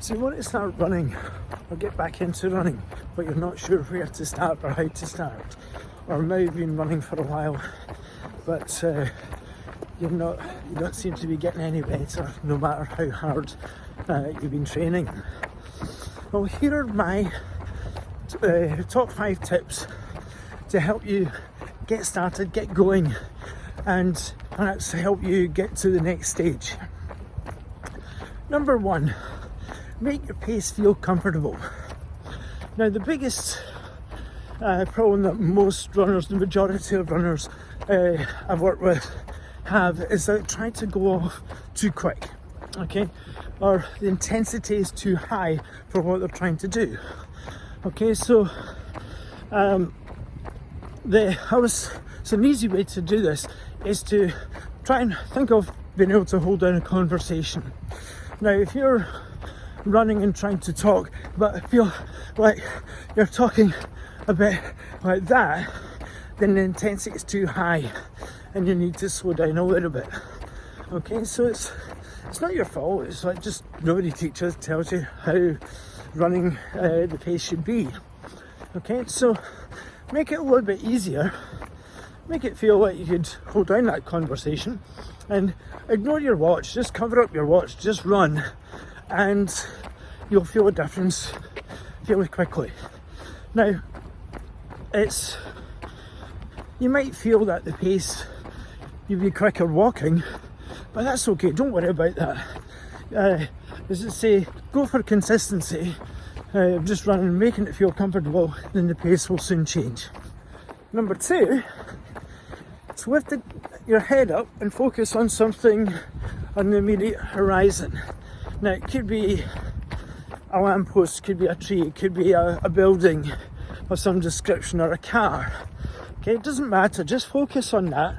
So you want to start running or get back into running, but you're not sure where to start or how to start, or maybe you've been running for a while, but you don't seem to be getting any better no matter how hard you've been training. Well, here are my top 5 tips to help you get started, get going, and perhaps help you get to the next stage. Number 1, make your pace feel comfortable. Now, the biggest problem that most runners, the majority of runners I've worked with have, is that trying to go off too quick, okay? Or the intensity is too high for what they're trying to do. Okay, so an easy way to do this is to try and think of being able to hold down a conversation. Now, if you're running and trying to talk, but feel like you're talking a bit like that, then the intensity is too high and you need to slow down a little bit. Okay, so it's not your fault. It's like just nobody tells you how running the pace should be. Okay, so make it a little bit easier. Make it feel like you could hold down that conversation and ignore your watch. Just cover up your watch. Just run, and you'll feel a difference fairly quickly. Now, you might feel that the pace you'd be quicker walking, but that's okay. Don't worry about that. As I say, go for consistency. Just running, making it feel comfortable, then the pace will soon change. Number 2, is lift your head up and focus on something on the immediate horizon. Now, it could be a lamppost, could be a tree, it could be a building of some description, or a car. Okay, it doesn't matter, just focus on that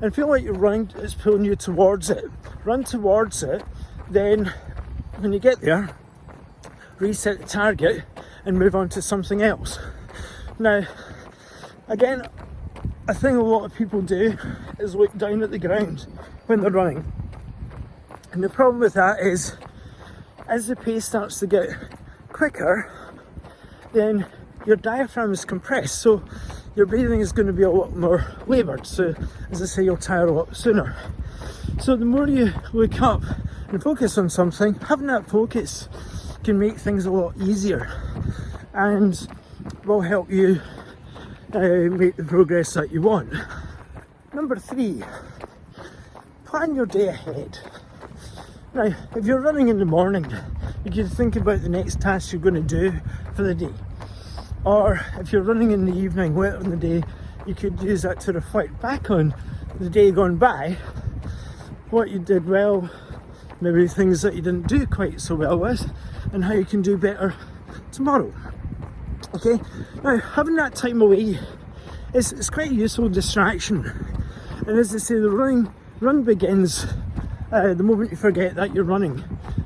and feel like you're running, it's pulling you towards it. Run towards it, then when you get there, reset the target and move on to something else. Now, again, a thing a lot of people do is look down at the ground when they're running. And the problem with that is, as the pace starts to get quicker, then your diaphragm is compressed, so your breathing is going to be a lot more laboured. So, as I say, you'll tire a lot sooner. So the more you look up and focus on something, having that focus can make things a lot easier and will help you make the progress that you want. Number 3, plan your day ahead. Now, if you're running in the morning, you can think about the next task you're going to do for the day. Or if you're running in the evening, later in the day, you could use that to reflect back on the day gone by, what you did well, maybe things that you didn't do quite so well with, and how you can do better tomorrow. Okay, now having that time away is quite a useful distraction, and as I say, the run begins the moment you forget that you're running.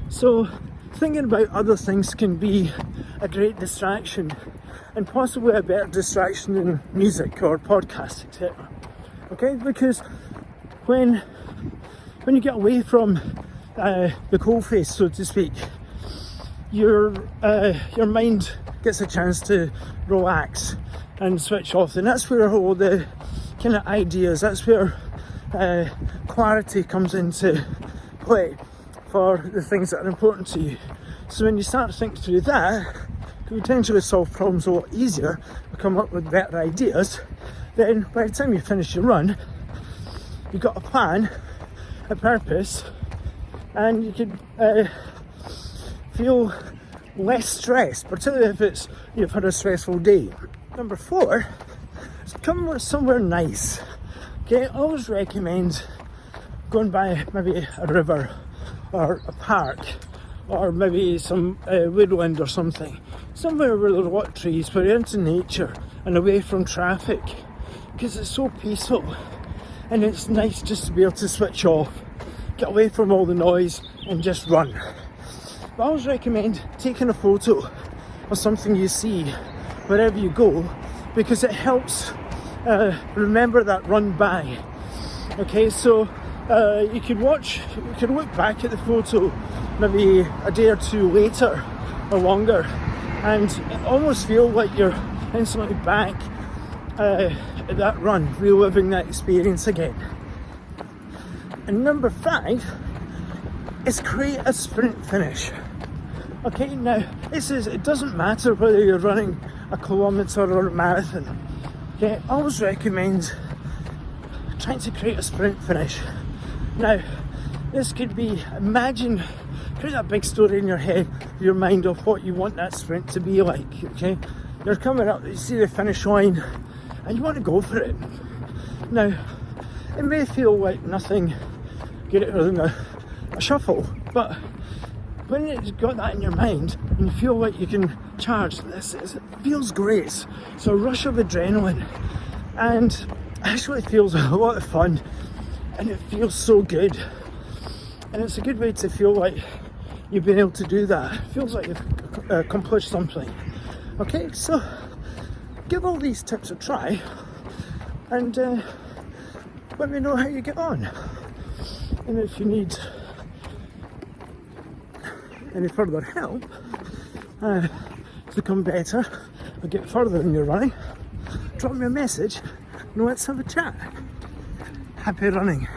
So thinking about other things can be a great distraction, and possibly a better distraction than music or podcasts, etc. Okay, because when you get away from the coalface, so to speak, your mind gets a chance to relax and switch off, and that's where all the kind of ideas, that's where clarity comes into play for the things that are important to you. So when you start to think through that, you potentially solve problems a lot easier, come up with better ideas. Then by the time you finish your run, you've got a plan, a purpose, and you can feel less stressed, particularly if you've had a stressful day. Number 4 is come somewhere nice. Okay, I always recommend going by maybe a river or a park, or maybe some woodland or something, somewhere where there are a lot of trees, where you're into nature and away from traffic, because it's so peaceful and it's nice just to be able to switch off, get away from all the noise and just run. But I always recommend taking a photo of something you see wherever you go, because it helps remember that run by. Okay, so You could look back at the photo maybe a day or two later or longer, and almost feel like you're instantly back at that run, reliving that experience again. And number 5 is create a sprint finish. Okay, now it doesn't matter whether you're running a kilometre or a marathon. Okay, I always recommend trying to create a sprint finish. Now, this could be, create a big story in your head, your mind, of what you want that sprint to be like. Okay, you're coming up, you see the finish line, and you want to go for it. Now, it may feel like nothing, get it within a shuffle, but when you've got that in your mind and you feel like you can charge, it feels great. It's a rush of adrenaline, and actually feels a lot of fun, and it feels so good, and it's a good way to feel like you've been able to do that. It feels like you've accomplished something. Okay, so give all these tips a try, and let me know how you get on. And if you need any further help to become better or get further in your running, drop me a message and let's have a chat. Happy running.